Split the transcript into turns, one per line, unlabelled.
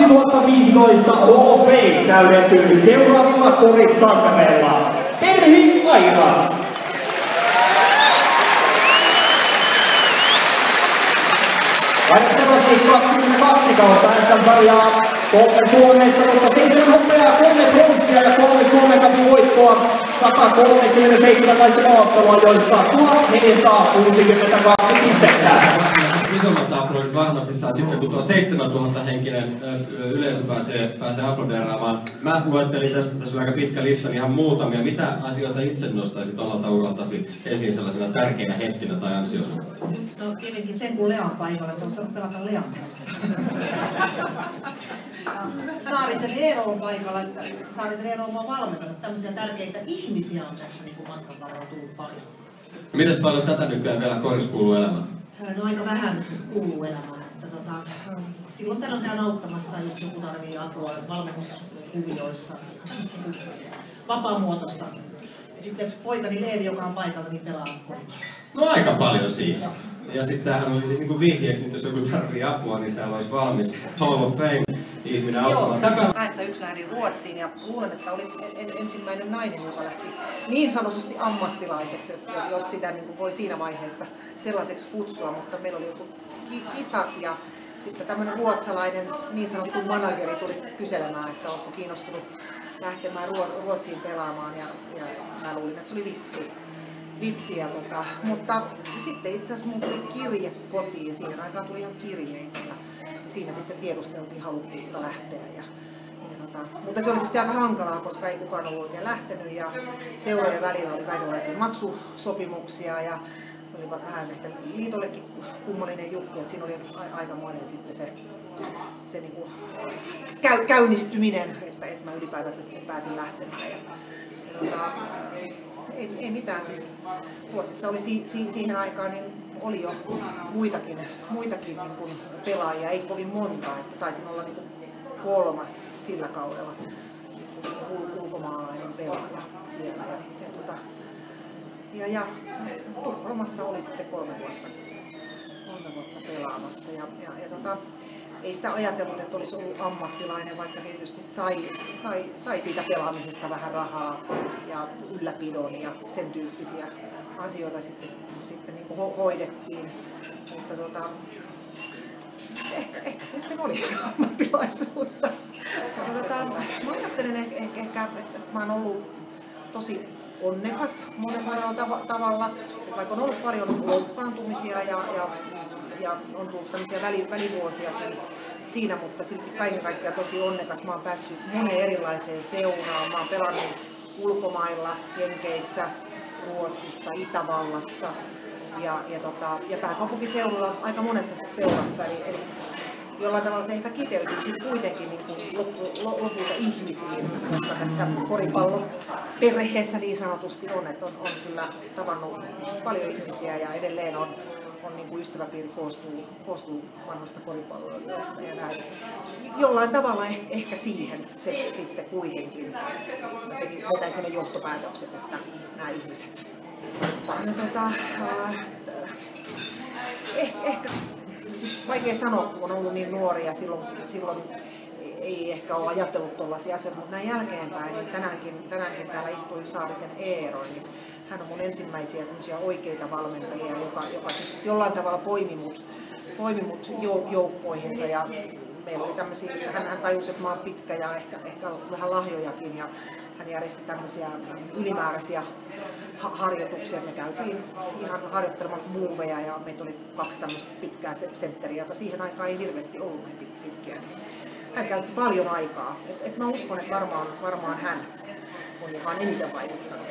2015 Hall of Fame täydentyy seuraavilla korissankareilla. Terhi Airas. Valitettavasti 22 kautta SM-sarjaa, 3 Suomesta, 7 hopeaa, 3 pronssia ja 3 Suomen cupin voittoa, 137 taisteluottelua, joissa 1462 pistettä.
Isommat aplodit varmasti saat sitten, kun tuo 7000 henkinen yleisö pääsee aplodeeraamaan. Mä luettelin tässä on aika pitkä lista, niin ihan muutamia. Mitä asioita itse nostaisit omalta uraltasi esiin sellaisena tärkeinä hetkinä tai ansioina?
No tietenkin sen, kun Lea on paikalla, että on saanut pelata Lean kanssa. Saarisen Eero on paikalla, että Saarisen Eero on valmentanut. Tämmöisiä tärkeitä ihmisiä on tässä niin matkan varrella tullut paljon.
Mitäs paljon tätä nykyään vielä koris kuuluu elämään?
No aika vähän kuuluu elämään. Silloin tällöin käyn auttamassa, jos joku tarvitsee apua valmennuskuvioissa, vapaamuotoista. Ja sitten poikani Leevi, joka on paikalla, niin pelaa koripalloa.
No aika paljon siis. Ja sitten tämähän oli siis niin vihjeeksi, että jos joku tarvitsee apua, niin täällä olisi valmis Hall of Fame ihminen auttamaan.
81 lähdin Ruotsiin ja luulen, että olin ensimmäinen nainen, joka lähti niin sanotusti ammattilaiseksi, jos sitä niin voi siinä vaiheessa sellaiseksi kutsua, mutta meillä oli joku kisat ja sitten tämmöinen ruotsalainen niin sanottu manageri tuli kyselemään, että oletko kiinnostunut lähtemään Ruotsiin pelaamaan ja mä luulin, että se oli vitsiä, mutta sitten itse asiassa mun tuli kirje kotiin, siihen aikaan tuli ihan kirjeitä ja siinä sitten tiedusteltiin halukkuutta lähteä. Mutta se oli tietysti aika hankalaa, koska ei kukaan ollut oikein lähtenyt ja seurojen välillä oli kaikenlaisia maksusopimuksia ja oli vähän ehkä liitollekin kummallinen juttu, että siinä oli aikamoinen sitten se niin kuin käynnistyminen, että mä ylipäätänsä sitten pääsin lähtemään. Ei mitään, siis Ruotsissa oli siihen aikaan niin oli jo muitakin niin kuin pelaajia, ei kovin monta, että taisin olla niin kuin 3. sillä kaudella ulkomaalainen pelaaja siellä. Ja Tukholmassa oli sitten 3 vuotta pelaamassa. Ei sitä ajatellut, että olisi ollut ammattilainen, vaikka tietysti sai siitä pelaamisesta vähän rahaa ja ylläpidon ja sen tyyppisiä asioita sitten niin kuin hoidettiin. Mutta ehkä se sitten oli ammattilaisuutta. Mä ajattelen ehkä, että mä oon ollut tosi onnekas monella tavalla, vaikka on ollut paljon loukkaantumisia ja on tullut tämmöisiä välivuosiakin siinä, mutta silti kaiken kaikkiaan tosi onnekas. Mä oon päässyt moneen erilaiseen seuraan. Mä oon pelannut ulkomailla, Jenkeissä, Ruotsissa, Itävallassa ja pääkaupunkiseudulla aika monessa seurassa. Eli jollain tavalla se ehkä kiteytyy kuitenkin niin lopulta ihmisiin, jotka tässä koripalloperheessä niin sanotusti on. Että on kyllä tavannut paljon ihmisiä ja edelleen on niin kuin ystäväpiiri koostuu vanhoista koripalloilijoista ja näin. Jollain tavalla ehkä siihen se sitten kuitenkin vetäisi ne johtopäätökset, että nämä ihmiset. Ehkä siis vaikea sanoa, kun on ollut niin nuori ja silloin ei ehkä ole ajatellut tuollaisia asioita, mutta näin jälkeenpäin, niin tänäänkin täällä istui Saarisen Eero, niin hän on mun ensimmäisiä semmoisia oikeita valmentajia, joka jollain tavalla poimi mut joukkoihinsa ja meillä oli tämmöisiä, hän tajusi, että mä oon pitkä ja ehkä vähän lahjojakin ja hän järjesti tämmöisiä ylimääräisiä harjoituksia. Me käytiin ihan harjoittelemassa moveja ja meitä oli 2 tämmöistä pitkää sentteriä, jota siihen aikaan ei hirveästi ollut pitkiä. Hän käytti paljon aikaa. Mä uskon, että varmaan hän on eniten vaikuttanut.